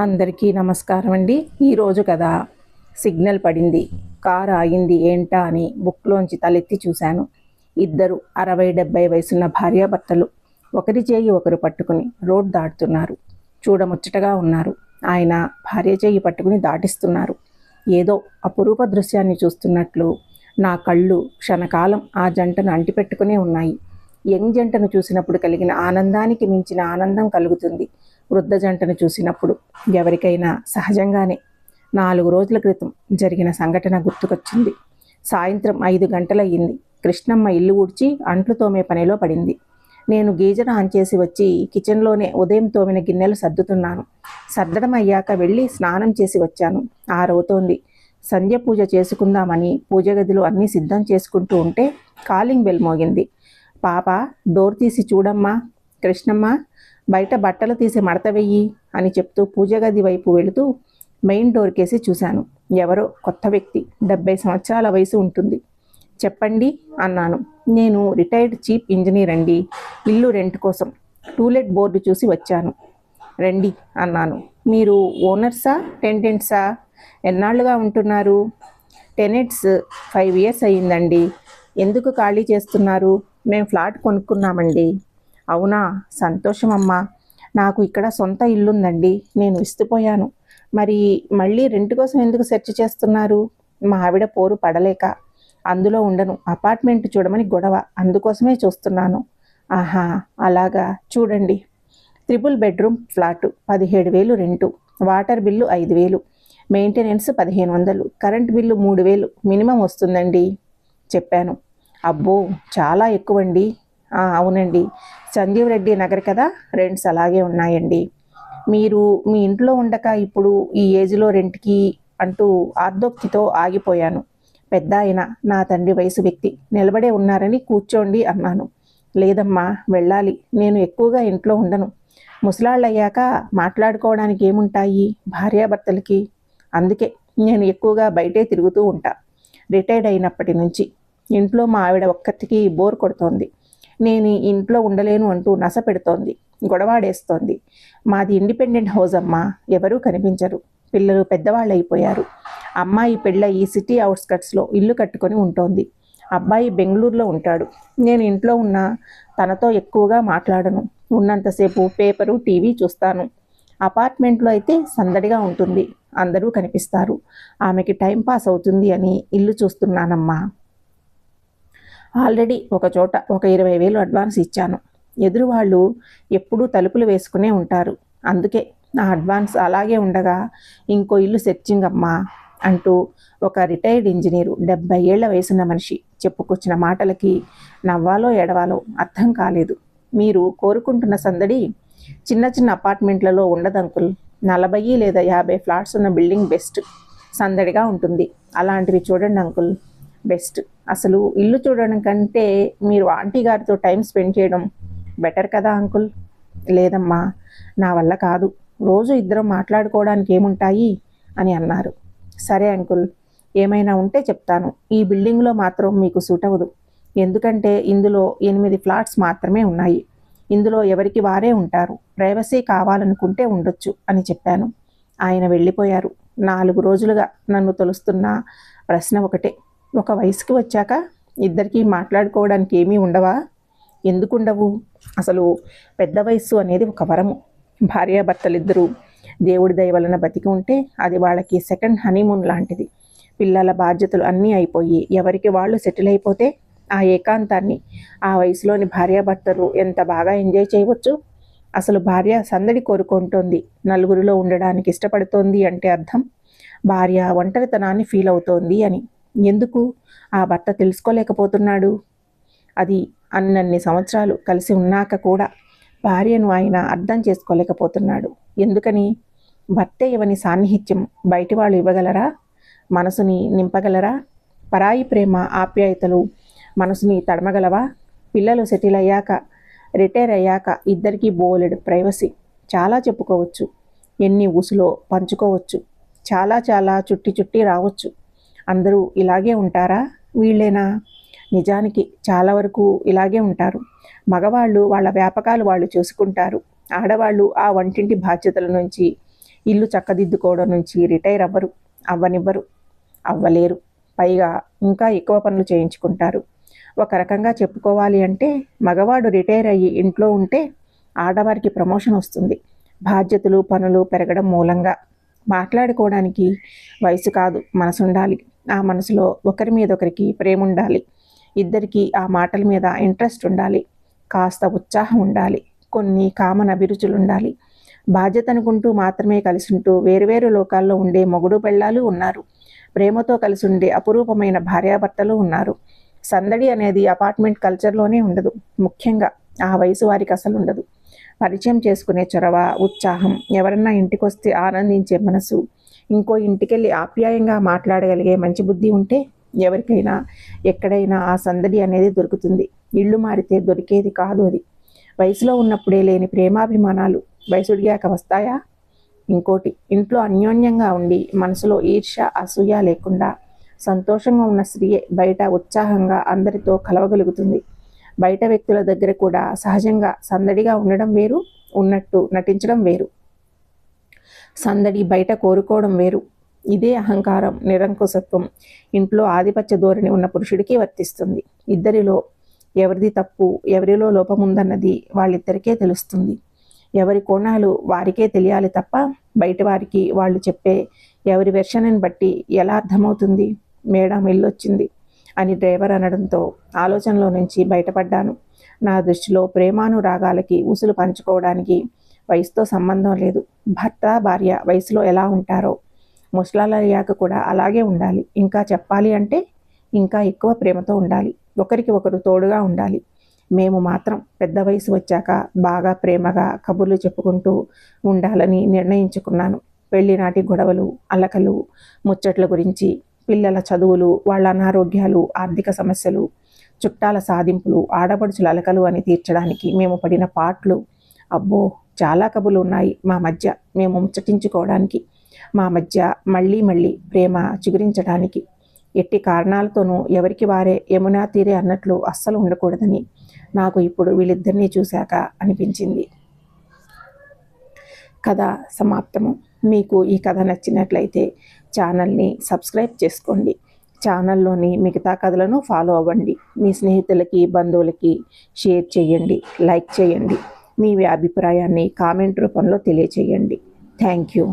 అందరికీ నమస్కారం అండి. ఈరోజు కదా సిగ్నల్ పడింది, కారు ఆగింది ఏంటా అని బుక్లోంచి తలెత్తి చూశాను. ఇద్దరు 60-70 వయసున్న భార్యాభర్తలు ఒకరి చేయి ఒకరు పట్టుకుని రోడ్ దాటుతున్నారు. చూడముచ్చటగా ఉన్నారు. ఆయన భార్య చేయి పట్టుకుని దాటిస్తున్నారు. ఏదో అపురూప దృశ్యాన్ని చూస్తున్నట్లు నా కళ్ళు క్షణకాలం ఆ జంటను అంటిపెట్టుకునే ఉన్నాయి. యంగ్ జంటను చూసినప్పుడు కలిగిన ఆనందానికి మించిన ఆనందం కలుగుతుంది వృద్ధ జంటను చూసినప్పుడు. ఎవరికైనా సహజంగానే. 4 రోజుల క్రితం జరిగిన సంఘటన గుర్తుకొచ్చింది. సాయంత్రం 5 గంటలయ్యింది. కృష్ణమ్మ ఇల్లు ఊడ్చి అంట్లు తోమే పనిలో పడింది. నేను గీజర్ ఆన్ చేసి వచ్చి కిచెన్లోనే ఉదయం తోమిన గిన్నెలు సర్దుతున్నాను. సర్దడం అయ్యాక వెళ్ళి స్నానం చేసి వచ్చాను. 6 అవుతోంది. సంధ్య పూజ చేసుకుందామని పూజ గదిలో అన్నీ సిద్ధం చేసుకుంటూ ఉంటే కాలింగ్ బెల్ మోగింది. పాప, డోర్ తీసి చూడమ్మా. కృష్ణమ్మ, బయట బట్టలు తీసి మడత వెయ్యి అని చెప్తూ పూజ గది వైపు వెళుతూ మెయిన్ డోర్ కేసి చూశాను. ఎవరో కొత్త వ్యక్తి. 70 సంవత్సరాల వయసు ఉంటుంది. చెప్పండి అన్నాను. నేను రిటైర్డ్ చీఫ్ ఇంజనీర్ అండి. ఇల్లు రెంట్ కోసం టూలెట్ బోర్డు చూసి వచ్చాను. రండి అన్నాను. మీరు ఓనర్సా టెనెంట్సా? ఎన్నాళ్ళుగా ఉంటున్నారు? టెనెంట్స్ 5 years అయ్యిందండి. ఎందుకు ఖాళీ చేస్తున్నారు? మేము ఫ్లాట్ కొనుక్కున్నామండి. అవునా, సంతోషం అమ్మా. నాకు ఇక్కడ సొంత ఇల్లుందండి. నేను ఇస్తుపోయాను. మరి మళ్ళీ రెంట్ కోసం ఎందుకు సెర్చ్ చేస్తున్నారు? మా ఆవిడ పోరు పడలేక. అందులో ఉండను, అపార్ట్మెంట్ చూడమని గొడవ. అందుకోసమే చూస్తున్నాను. ఆహా, అలాగా. చూడండి. 3 bedroom flat, 17,000 rent, water bill 5,000, maintenance 1,500, current bill 3,000 minimum వస్తుందండి చెప్పాను. అబ్బో, చాలా ఎక్కువండి. అవునండి, సంజీవ్ రెడ్డి నగర్ కదా, రెంట్స్ అలాగే ఉన్నాయండి. మీరు మీ ఇంట్లో ఉండక ఇప్పుడు ఈ ఏజ్లో రెంట్కి అంటూ ఆర్దోక్తితో ఆగిపోయాను. పెద్ద ఆయన, నా తండ్రి వయసు వ్యక్తి, నిలబడే ఉన్నారని కూర్చోండి అన్నాను. లేదమ్మా, వెళ్ళాలి. నేను ఎక్కువగా ఇంట్లో ఉండను. ముసలాళ్ళయ్యాక మాట్లాడుకోవడానికి ఏముంటాయి భార్యాభర్తలకి? అందుకే నేను ఎక్కువగా బయటే తిరుగుతూ ఉంటా. రిటైర్డ్ అయినప్పటి నుంచి ఇంట్లో మా ఆవిడ ఒక్కటికి బోర్ కొడుతోంది. నేను ఇంట్లో ఉండలేను అంటూ నస పెడుతోంది, గొడవాడేస్తోంది. మాది ఇండిపెండెంట్ హౌస్ అమ్మా. ఎవరూ కనిపించరు. పిల్లలు పెద్దవాళ్ళు అయిపోయారు. అమ్మాయి పెళ్ళయి సిటీ అవుట్స్కట్స్లో ఇల్లు కట్టుకొని ఉంటోంది. అబ్బాయి బెంగళూరులో ఉంటాడు. నేను ఇంట్లో ఉన్న తనతో ఎక్కువగా మాట్లాడను. ఉన్నంతసేపు పేపరు, టీవీ చూస్తాను. అపార్ట్మెంట్లో అయితే సందడిగా ఉంటుంది. అందరూ కనిపిస్తారు. ఆమెకి టైం పాస్ అవుతుంది అని ఇల్లు చూస్తున్నానమ్మా. ఆల్రెడీ ఒక చోట ఒక 20,000 అడ్వాన్స్ ఇచ్చాను. ఎదురు వాళ్ళు ఎప్పుడూ తలుపులు వేసుకునే ఉంటారు. అందుకే నా అడ్వాన్స్ అలాగే ఉండగా ఇంకో ఇల్లు సెర్చింగ్ అమ్మా అంటూ ఒక రిటైర్డ్ ఇంజనీరు, 70 ఏళ్ల వయసున్న మనిషి చెప్పుకొచ్చిన మాటలకి నవ్వాలో ఎడవాలో అర్థం కాలేదు. మీరు కోరుకుంటున్న సందడి చిన్న చిన్న అపార్ట్మెంట్లలో ఉండదు అంకుల్. 40 లేదా 50 ఫ్లాట్స్ ఉన్న బిల్డింగ్ బెస్ట్. సందడిగా ఉంటుంది. అలాంటివి చూడండి అంకుల్, బెస్ట్. అసలు ఇల్లు చూడడం కంటే మీరు ఆంటీ గారితో టైం స్పెండ్ చేయడం బెటర్ కదా అంకుల్. లేదమ్మా, నా వల్ల కాదు. రోజు ఇద్దరం మాట్లాడుకోవడానికి ఏముంటాయి అని అన్నారు. సరే అంకుల్, ఏమైనా ఉంటే చెప్తాను. ఈ బిల్డింగ్లో మాత్రం మీకు సూట్ అవ్వదు. ఎందుకంటే ఇందులో 8 ఫ్లాట్స్ మాత్రమే ఉన్నాయి. ఇందులో ఎవరికి వారే ఉంటారు. ప్రైవసీ కావాలనుకుంటే ఉండొచ్చు అని చెప్పాను. ఆయన వెళ్ళిపోయారు. 4 రోజులుగా నన్ను తొలుస్తున్న ప్రశ్న ఒకటే. ఒక వయసుకి వచ్చాక ఇద్దరికీ మాట్లాడుకోవడానికి ఏమీ ఉండవా? ఎందుకుండవు? అసలు పెద్ద వయస్సు అనేది ఒక వరము. భార్యాభర్తలిద్దరూ దేవుడి దయ వలన బతికి ఉంటే అది వాళ్ళకి సెకండ్ హనీమూన్ లాంటిది. పిల్లల బాధ్యతలు అన్నీ అయిపోయి ఎవరికి వాళ్ళు సెటిల్ అయిపోతే ఆ ఏకాంతాన్ని ఆ వయసులోని భార్యాభర్తలు ఎంత బాగా ఎంజాయ్ చేయవచ్చు. అసలు భార్య సందడి కోరుకుంటోంది, నలుగురిలో ఉండడానికి ఇష్టపడుతోంది అంటే అర్థం భార్య ఒంటరితనాన్ని ఫీల్ అవుతోంది అని. ఎందుకు ఆ భర్త తెలుసుకోలేకపోతున్నాడు? అది అన్నన్ని సంవత్సరాలు కలిసి ఉన్నాక కూడా భార్యను ఆయన అర్థం చేసుకోలేకపోతున్నాడు. ఎందుకని? భర్త ఇవ్వని సాన్నిహిత్యం బయటి వాళ్ళు ఇవ్వగలరా? మనసుని నింపగలరా? పరాయి ప్రేమ, ఆప్యాయతలు మనసుని తడమగలవా? పిల్లలు సెటిల్ అయ్యాక, రిటైర్ అయ్యాక ఇద్దరికీ బోలెడు ప్రైవసీ. చాలా చెప్పుకోవచ్చు, ఎన్ని ఊసులో పంచుకోవచ్చు, చాలా చాలా చుట్టి చుట్టి రావచ్చు. అందరూ ఇలాగే ఉంటారా? వీళ్ళేనా? నిజానికి చాలా వరకు ఇలాగే ఉంటారు. మగవాళ్ళు వాళ్ళ వ్యాపకాలు వాళ్ళు చూసుకుంటారు. ఆడవాళ్ళు ఆ వంటింటి బాధ్యతల నుంచి ఇల్లు చక్కదిద్దుకోవడం నుంచి రిటైర్ అవ్వలేరు. పైగా ఇంకా ఎక్కువ పనులు చేయించుకుంటారు. ఒక రకంగా చెప్పుకోవాలి అంటే మగవాడు రిటైర్ అయ్యి ఇంట్లో ఉంటే ఆడవారికి ప్రమోషన్ వస్తుంది. బాధ్యతలు పనులు పెరగడం మూలంగా. మాట్లాడుకోవడానికి వయసు కాదు, మనసు ఉండాలి. ఆ మనసులో ఒకరి మీద ఒకరికి ప్రేమ ఉండాలి. ఇద్దరికి ఆ మాటల మీద ఇంట్రెస్ట్ ఉండాలి. కాస్త ఉత్సాహం ఉండాలి. కొన్ని కామన్ అభిరుచులు ఉండాలి. బాధ్యత అనుకుంటూ మాత్రమే కలిసి ఉంటూ వేరువేరు లోకాల్లో ఉండే మొగుడు పెళ్ళాలు ఉన్నారు. ప్రేమతో కలిసి ఉండే అపురూపమైన భార్యాభర్తలు ఉన్నారు. సందడి అనేది అపార్ట్మెంట్ కల్చర్లోనే ఉండదు. ముఖ్యంగా ఆ వయసు వారికి అసలు ఉండదు. పరిచయం చేసుకునే చొరవ, ఉత్సాహం, ఎవరన్నా ఇంటికొస్తే ఆనందించే మనసు, ఇంకో ఇంటికెళ్ళి ఆప్యాయంగా మాట్లాడగలిగే మంచి బుద్ధి ఉంటే ఎవరికైనా ఎక్కడైనా ఆ సందడి అనేది దొరుకుతుంది. ఇళ్ళు మారితే దొరికేది కాదు అది. వయసులో ఉన్నప్పుడే లేని ప్రేమాభిమానాలు వయసుడిగాక వస్తాయా? ఇంకోటి, ఇంట్లో అన్యోన్యంగా ఉండి మనసులో ఈర్ష్య అసూయ లేకుండా సంతోషంగా ఉన్న స్త్రీయే బయట ఉత్సాహంగా అందరితో కలవగలుగుతుంది. బయట వ్యక్తుల దగ్గర కూడా సహజంగా సందడిగా ఉండడం వేరు, ఉన్నట్టు నటించడం వేరు. సందడి బయట కోరుకోవడం వేరు. ఇదే అహంకారం, నిరంకుశత్వం ఇంట్లో ఆధిపత్య ధోరణి ఉన్న పురుషుడికి వర్తిస్తుంది. ఇద్దరిలో ఎవరిది తప్పు, ఎవరిలో లోపముందన్నది వాళ్ళిద్దరికే తెలుస్తుంది. ఎవరి కోణాలు వారికే తెలియాలి తప్ప బయట వారికి వాళ్ళు చెప్పే ఎవరి వెర్షన్ని బట్టి ఎలా అర్థమవుతుంది? మేడం వెళ్ళొచ్చింది అని డ్రైవర్ అనడంతో ఆలోచనలో నుంచి బయటపడ్డాను. నా దృష్టిలో ప్రేమానురాగాలకి ఉసులు పంచుకోవడానికి వయసుతో సంబంధం లేదు. భర్త భార్య వయసులో ఎలా ఉంటారో ముసలాలయ్యాక కూడా అలాగే ఉండాలి. ఇంకా చెప్పాలి అంటే ఇంకా ఎక్కువ ప్రేమతో ఉండాలి. ఒకరికి ఒకరు తోడుగా ఉండాలి. మేము మాత్రం పెద్ద వయసు వచ్చాక బాగా ప్రేమగా కబుర్లు చెప్పుకుంటూ ఉండాలని నిర్ణయించుకున్నాను. పెళ్లినాటి గొడవలు, అలకలు, ముచ్చట్ల గురించి, పిల్లల చదువులు, వాళ్ళ అనారోగ్యాలు, ఆర్థిక సమస్యలు, చుట్టాల సాధింపులు, ఆడపడుచుల అలకలు అని తీర్చడానికి మేము పడిన పాట్లు, అబ్బో చాలా కబుర్లు ఉన్నాయి మా మధ్య. మేము ముచ్చటించుకోవడానికి, మా మధ్య మళ్ళీ మళ్ళీ ప్రేమ చిగురించడానికి. ఎట్టి కారణాలతోనూ ఎవరికి వారే యమునా తీరే అన్నట్లు అస్సలు ఉండకూడదని నాకు ఇప్పుడు వీళ్ళిద్దరినీ చూశాక అనిపించింది. కథ సమాప్తము. మీకు ఈ కథ నచ్చినట్లయితే ఛానల్ని సబ్స్క్రైబ్ చేసుకోండి. ఛానల్లోని మిగతా కథలను ఫాలో అవ్వండి. మీ స్నేహితులకి, బంధువులకి షేర్ చేయండి, లైక్ చేయండి. మీ అభిప్రాయాన్ని కామెంట్ రూపంలో తెలియచేయండి. Thank you.